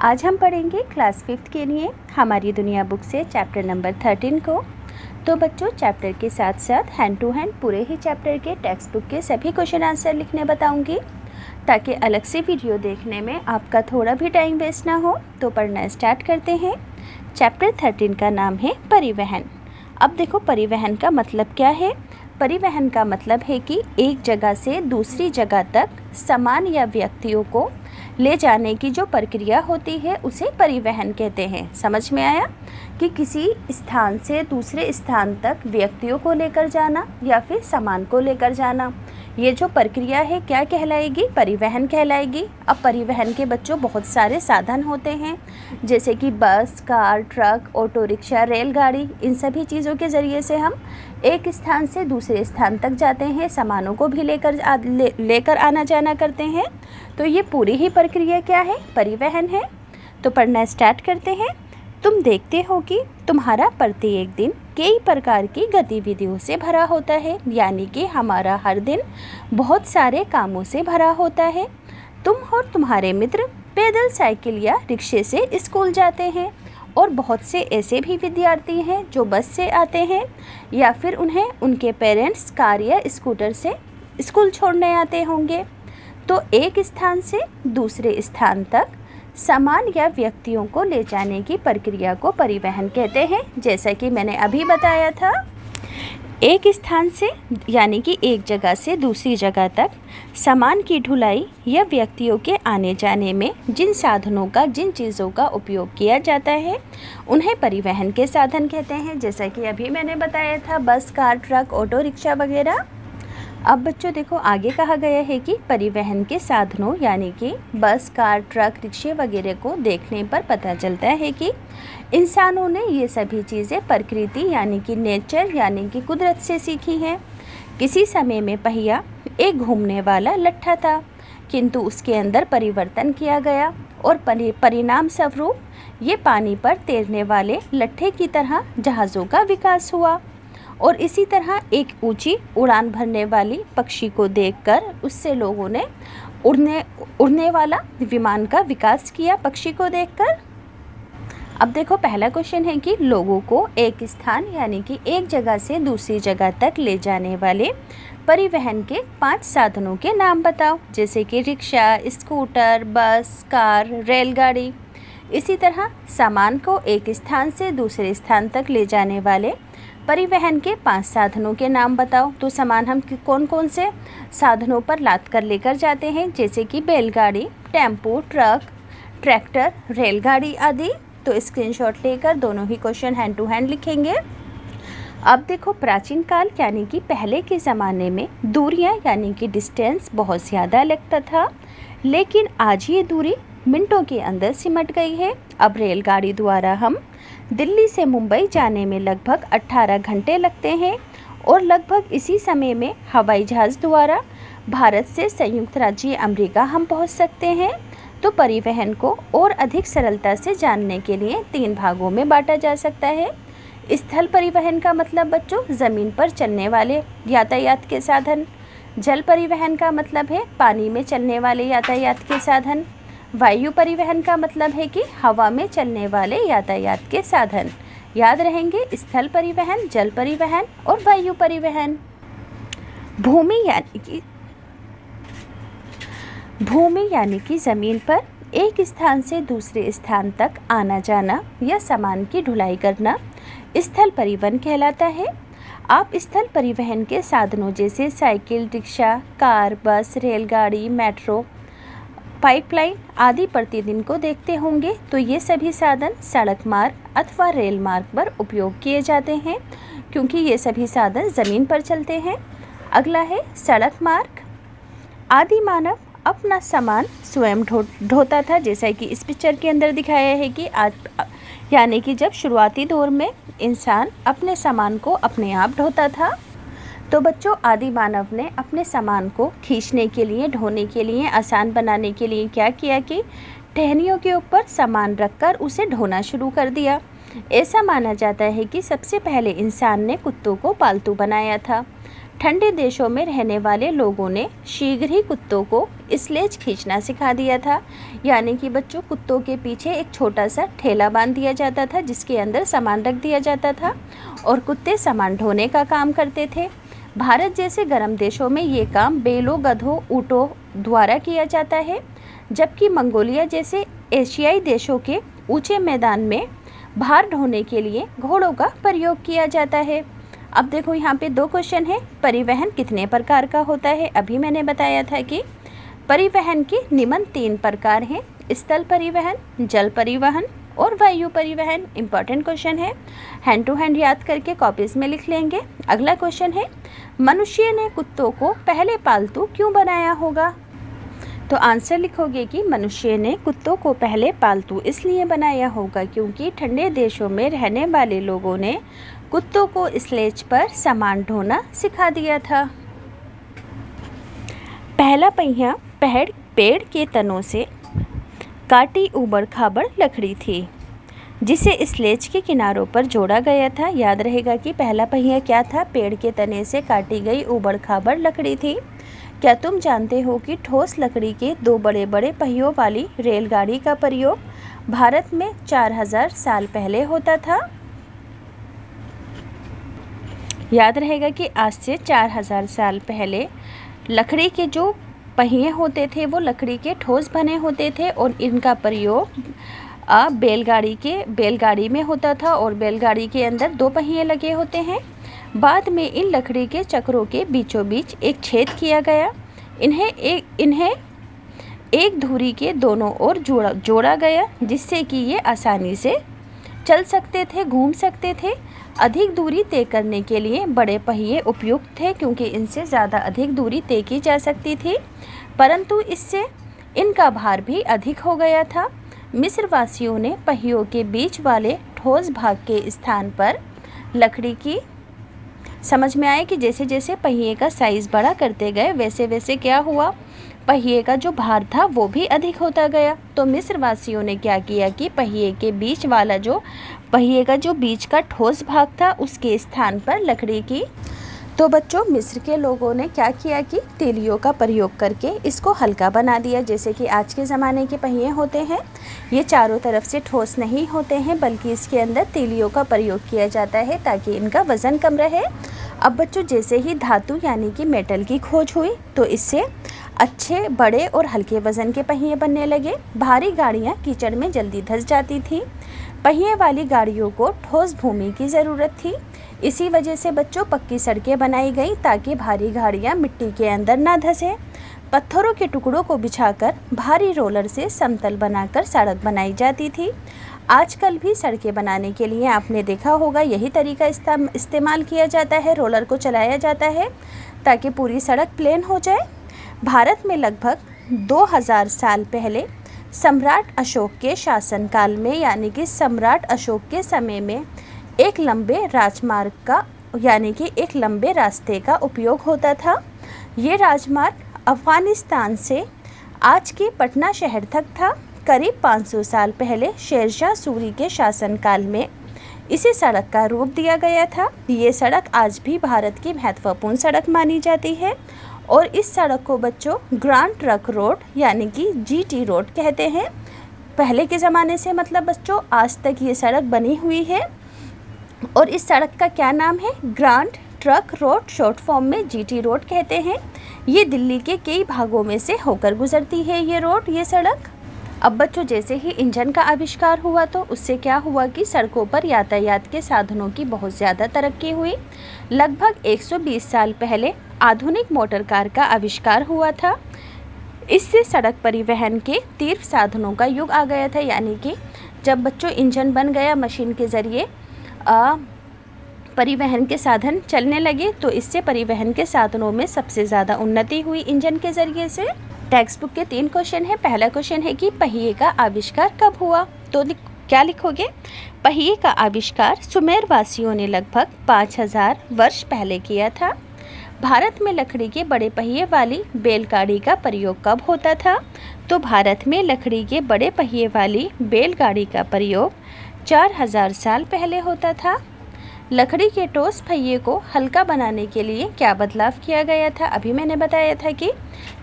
आज हम पढ़ेंगे क्लास 5th के लिए हमारी दुनिया बुक से चैप्टर नंबर 13 को। तो बच्चों, चैप्टर के साथ साथ हैंड टू हैंड पूरे ही चैप्टर के टेक्स्ट बुक के सभी क्वेश्चन आंसर लिखने बताऊंगी, ताकि अलग से वीडियो देखने में आपका थोड़ा भी टाइम वेस्ट ना हो। तो पढ़ना स्टार्ट करते हैं। चैप्टर 13 का नाम है परिवहन। अब देखो, परिवहन का मतलब क्या है। परिवहन का मतलब है कि एक जगह से दूसरी जगह तक सामान या व्यक्तियों को ले जाने की जो प्रक्रिया होती है उसे परिवहन कहते हैं। समझ में आया कि किसी स्थान से दूसरे स्थान तक व्यक्तियों को लेकर जाना या फिर सामान को लेकर जाना, ये जो प्रक्रिया है क्या कहलाएगी? परिवहन कहलाएगी। अब परिवहन के बच्चों बहुत सारे साधन होते हैं, जैसे कि बस, कार, ट्रक, ऑटो रिक्शा, रेलगाड़ी। इन सभी चीज़ों के ज़रिए से हम एक स्थान से दूसरे स्थान तक जाते हैं, सामानों को भी लेकर आना जाना करते हैं। तो ये पूरी ही प्रक्रिया क्या है? परिवहन है। तो पढ़ना स्टार्ट करते हैं। तुम देखते हो कि तुम्हारा प्रत्येक दिन कई प्रकार की गतिविधियों से भरा होता है, यानी कि हमारा हर दिन बहुत सारे कामों से भरा होता है। तुम और तुम्हारे मित्र पैदल, साइकिल या रिक्शे से स्कूल जाते हैं, और बहुत से ऐसे भी विद्यार्थी हैं जो बस से आते हैं या फिर उन्हें उनके पेरेंट्स कार या स्कूटर से स्कूल छोड़ने आते होंगे। तो एक स्थान से दूसरे स्थान तक सामान या व्यक्तियों को ले जाने की प्रक्रिया को परिवहन कहते हैं। जैसा कि मैंने अभी बताया था, एक स्थान से यानी कि एक जगह से दूसरी जगह तक सामान की ढुलाई या व्यक्तियों के आने जाने में जिन साधनों का, जिन चीज़ों का उपयोग किया जाता है उन्हें परिवहन के साधन कहते हैं। जैसा कि अभी मैंने बताया था, बस, कार, ट्रक, ऑटो रिक्शा वगैरह। अब बच्चों देखो, आगे कहा गया है कि परिवहन के साधनों यानी कि बस, कार, ट्रक, रिक्शे वगैरह को देखने पर पता चलता है कि इंसानों ने ये सभी चीज़ें प्रकृति यानी कि नेचर यानी कि कुदरत से सीखी हैं। किसी समय में पहिया एक घूमने वाला लट्ठा था, किंतु उसके अंदर परिवर्तन किया गया और परिणाम स्वरूप ये पानी पर तैरने वाले लट्ठे की तरह जहाज़ों का विकास हुआ। और इसी तरह एक ऊंची उड़ान भरने वाली पक्षी को देखकर उससे लोगों ने उड़ने वाला विमान का विकास किया, पक्षी को देखकर। अब देखो, पहला क्वेश्चन है कि लोगों को एक स्थान यानी कि एक जगह से दूसरी जगह तक ले जाने वाले परिवहन के 5 साधनों के नाम बताओ, जैसे कि रिक्शा, स्कूटर, बस, कार, रेलगाड़ी। इसी तरह सामान को एक स्थान से दूसरे स्थान तक ले जाने वाले परिवहन के 5 साधनों के नाम बताओ। तो सामान हम कौन कौन से साधनों पर लाद कर लेकर जाते हैं, जैसे कि बैलगाड़ी, टेम्पो, ट्रक, ट्रैक्टर, रेलगाड़ी आदि। तो स्क्रीनशॉट लेकर दोनों ही क्वेश्चन हैंड टू हैंड लिखेंगे। अब देखो, प्राचीन काल यानी कि पहले के ज़माने में दूरियां यानी कि डिस्टेंस बहुत ज़्यादा लगता था, लेकिन आज ये दूरी मिनटों के अंदर सिमट गई है। अब रेलगाड़ी द्वारा हम दिल्ली से मुंबई जाने में लगभग 18 घंटे लगते हैं, और लगभग इसी समय में हवाई जहाज़ द्वारा भारत से संयुक्त राज्य अमेरिका हम पहुंच सकते हैं। तो परिवहन को और अधिक सरलता से जानने के लिए 3 भागों में बांटा जा सकता है। स्थल परिवहन का मतलब बच्चों, ज़मीन पर चलने वाले यातायात के साधन। जल परिवहन का मतलब है पानी में चलने वाले यातायात के साधन। वायु परिवहन का मतलब है कि हवा में चलने वाले यातायात के साधन। याद रहेंगे, स्थल परिवहन, जल परिवहन और वायु परिवहन। भूमि यानी कि ज़मीन पर एक स्थान से दूसरे स्थान तक आना जाना या सामान की ढुलाई करना स्थल परिवहन कहलाता है। आप स्थल परिवहन के साधनों जैसे साइकिल, रिक्शा, कार, बस, रेलगाड़ी, मेट्रो, पाइपलाइन आदि प्रतिदिन को देखते होंगे। तो ये सभी साधन सड़क मार्ग अथवा रेल मार्ग पर उपयोग किए जाते हैं, क्योंकि ये सभी साधन ज़मीन पर चलते हैं। अगला है सड़क मार्ग। आदि मानव अपना सामान स्वयं ढोता था, जैसा कि इस पिक्चर के अंदर दिखाया है कि यानी कि जब शुरुआती दौर में इंसान अपने सामान को अपने आप ढोता था। तो बच्चों, आदि मानव ने अपने सामान को खींचने के लिए, ढोने के लिए, आसान बनाने के लिए क्या किया कि टहनियों के ऊपर सामान रखकर उसे ढोना शुरू कर दिया। ऐसा माना जाता है कि सबसे पहले इंसान ने कुत्तों को पालतू बनाया था। ठंडे देशों में रहने वाले लोगों ने शीघ्र ही कुत्तों को स्लेज खींचना सिखा दिया था। यानी कि बच्चों, कुत्तों के पीछे एक छोटा सा ठेला बांध दिया जाता था जिसके अंदर सामान रख दिया जाता था और कुत्ते सामान ढोने का काम करते थे। भारत जैसे गर्म देशों में ये काम बैलों, गधों, ऊँटों द्वारा किया जाता है, जबकि मंगोलिया जैसे एशियाई देशों के ऊंचे मैदान में भार ढोने के लिए घोड़ों का प्रयोग किया जाता है। अब देखो यहाँ पे 2 क्वेश्चन है। परिवहन कितने प्रकार का होता है? अभी मैंने बताया था कि परिवहन के निम्न 3 प्रकार हैं: स्थल परिवहन, जल परिवहन और वायु परिवहन। इंपॉर्टेंट क्वेश्चन है, हैंड टू हैंड याद करके कॉपीज में लिख लेंगे। अगला क्वेश्चन है, मनुष्य ने कुत्तों को पहले पालतू क्यों बनाया होगा? तो आंसर लिखोगे कि मनुष्य ने कुत्तों को पहले पालतू इसलिए बनाया होगा क्योंकि ठंडे देशों में रहने वाले लोगों ने कुत्तों को स्लेज पर सामान ढोना सिखा दिया था। पहला पहिया पेड़ के तनों से काटी ऊबड़ खाबड़ लकड़ी थी जिसे स्लेज के किनारों पर जोड़ा गया था। याद रहेगा कि पहला पहिया क्या था? पेड़ के तने से काटी गई ऊबड़ खाबड़ लकड़ी थी। क्या तुम जानते हो कि ठोस लकड़ी के 2 बड़े बड़े पहियों वाली रेलगाड़ी का प्रयोग भारत में 4000 साल पहले होता था? याद रहेगा कि आज से 4000 साल पहले लकड़ी के जो पहिए होते थे वो लकड़ी के ठोस बने होते थे और इनका प्रयोग बैलगाड़ी में होता था और बैलगाड़ी के अंदर 2 पहिए लगे होते हैं। बाद में इन लकड़ी के चक्रों के बीचों बीच एक छेद किया गया। इन्हें एक धुरी के दोनों ओर जोड़ा गया जिससे कि ये आसानी से चल सकते थे, घूम सकते थे। अधिक दूरी तय करने के लिए बड़े पहिए उपयुक्त थे क्योंकि इनसे ज़्यादा अधिक दूरी तय की जा सकती थी, परंतु इससे इनका भार भी अधिक हो गया था। मिस्र वासियों ने पहियों के बीच वाले ठोस भाग के स्थान पर लकड़ी की समझ में आए कि जैसे जैसे पहिए का साइज़ बड़ा करते गए वैसे वैसे क्या हुआ, पहिए का जो भार था वो भी अधिक होता गया। तो मिस्र वासियों ने क्या किया कि पहिए का जो बीच का ठोस भाग था उसके स्थान पर लकड़ी की। तो बच्चों, मिस्र के लोगों ने क्या किया कि तीलियों का प्रयोग करके इसको हल्का बना दिया। जैसे कि आज के ज़माने के पहिए होते हैं, ये चारों तरफ से ठोस नहीं होते हैं बल्कि इसके अंदर तीलियों का प्रयोग किया जाता है ताकि इनका वज़न कम रहे। अब बच्चों, जैसे ही धातु यानी कि मेटल की खोज हुई तो इससे अच्छे, बड़े और हल्के वज़न के पहिए बनने लगे। भारी गाड़ियाँ कीचड़ में जल्दी धंस जाती थीं। पहिए वाली गाड़ियों को ठोस भूमि की ज़रूरत थी। इसी वजह से बच्चों पक्की सड़कें बनाई गई ताकि भारी गाड़ियाँ मिट्टी के अंदर ना धंसें। पत्थरों के टुकड़ों को बिछाकर भारी रोलर से समतल बनाकर सड़क बनाई जाती थी। आजकल भी सड़कें बनाने के लिए आपने देखा होगा यही तरीका इस्तेमाल किया जाता है। रोलर को चलाया जाता है ताकि पूरी सड़क प्लेन हो जाए। भारत में लगभग 2000 साल पहले सम्राट अशोक के शासनकाल में यानी कि सम्राट अशोक के समय में एक लंबे राजमार्ग का यानी कि एक लंबे रास्ते का उपयोग होता था। ये राजमार्ग अफ़गानिस्तान से आज के पटना शहर तक था। करीब 500 साल पहले शेरशाह सूरी के शासनकाल में इसे सड़क का रूप दिया गया था। ये सड़क आज भी भारत की महत्वपूर्ण सड़क मानी जाती है और इस सड़क को बच्चों ग्रैंड ट्रंक रोड यानी कि GT रोड कहते हैं। पहले के ज़माने से मतलब बच्चों आज तक ये सड़क बनी हुई है और इस सड़क का क्या नाम है? Grand trunk road, short form में GT रोड कहते हैं। ये दिल्ली के कई भागों में से होकर गुजरती है ये सड़क। अब बच्चों, जैसे ही इंजन का आविष्कार हुआ तो उससे क्या हुआ कि सड़कों पर यातायात के साधनों की बहुत ज़्यादा तरक्की हुई। लगभग 120 साल पहले आधुनिक मोटर कार का आविष्कार हुआ था। इससे सड़क परिवहन के तीव्र साधनों का युग आ गया था। यानी कि जब बच्चों इंजन बन गया, मशीन के ज़रिए परिवहन के साधन चलने लगे तो इससे परिवहन के साधनों में सबसे ज़्यादा उन्नति हुई इंजन के ज़रिए से। टेक्स्ट बुक के 3 क्वेश्चन हैं। पहला क्वेश्चन है कि पहिए का आविष्कार कब हुआ? तो क्या लिखोगे? पहिए का आविष्कार सुमेर वासियों ने लगभग 5000 वर्ष पहले किया था। भारत में लकड़ी के बड़े पहिए वाली बैलगाड़ी का प्रयोग कब होता था? तो भारत में लकड़ी के बड़े पहिए वाली बैलगाड़ी का प्रयोग 4000 साल पहले होता था। लकड़ी के ठोस पहिए को हल्का बनाने के लिए क्या बदलाव किया गया था? अभी मैंने बताया था कि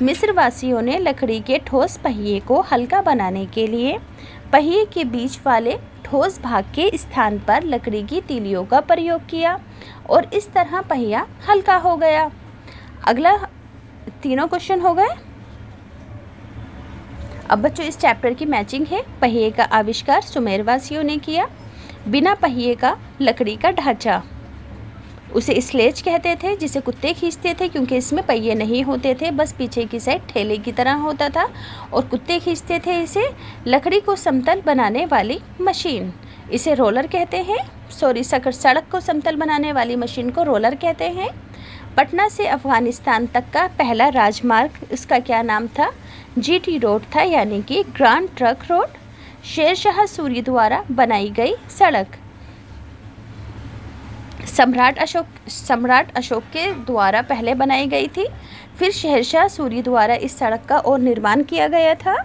मिस्रवासियों ने लकड़ी के ठोस पहिए को हल्का बनाने के लिए पहिए के बीच वाले ठोस भाग के स्थान पर लकड़ी की तीलियों का प्रयोग किया और इस तरह पहिया हल्का हो गया। अगला तीनों क्वेश्चन हो गए। अब बच्चों इस चैप्टर की मैचिंग है। पहिए का आविष्कार सुमेरवासियों ने किया। बिना पहिए का लकड़ी का ढांचा, उसे स्लेज कहते थे, जिसे कुत्ते खींचते थे क्योंकि इसमें पहिए नहीं होते थे, बस पीछे की साइड ठेले की तरह होता था और कुत्ते खींचते थे इसे। लकड़ी को समतल बनाने वाली मशीन, इसे रोलर कहते हैं। सड़क को समतल बनाने वाली मशीन को रोलर कहते हैं। पटना से अफ़गानिस्तान तक का पहला राजमार्ग, उसका क्या नाम था? जीटी रोड था, यानी कि grand trunk road. Shershah Suri द्वारा बनाई गई सड़क सम्राट अशोक के द्वारा पहले बनाई गई थी, फिर शेरशाह सूरी द्वारा इस सड़क का और निर्माण किया गया था।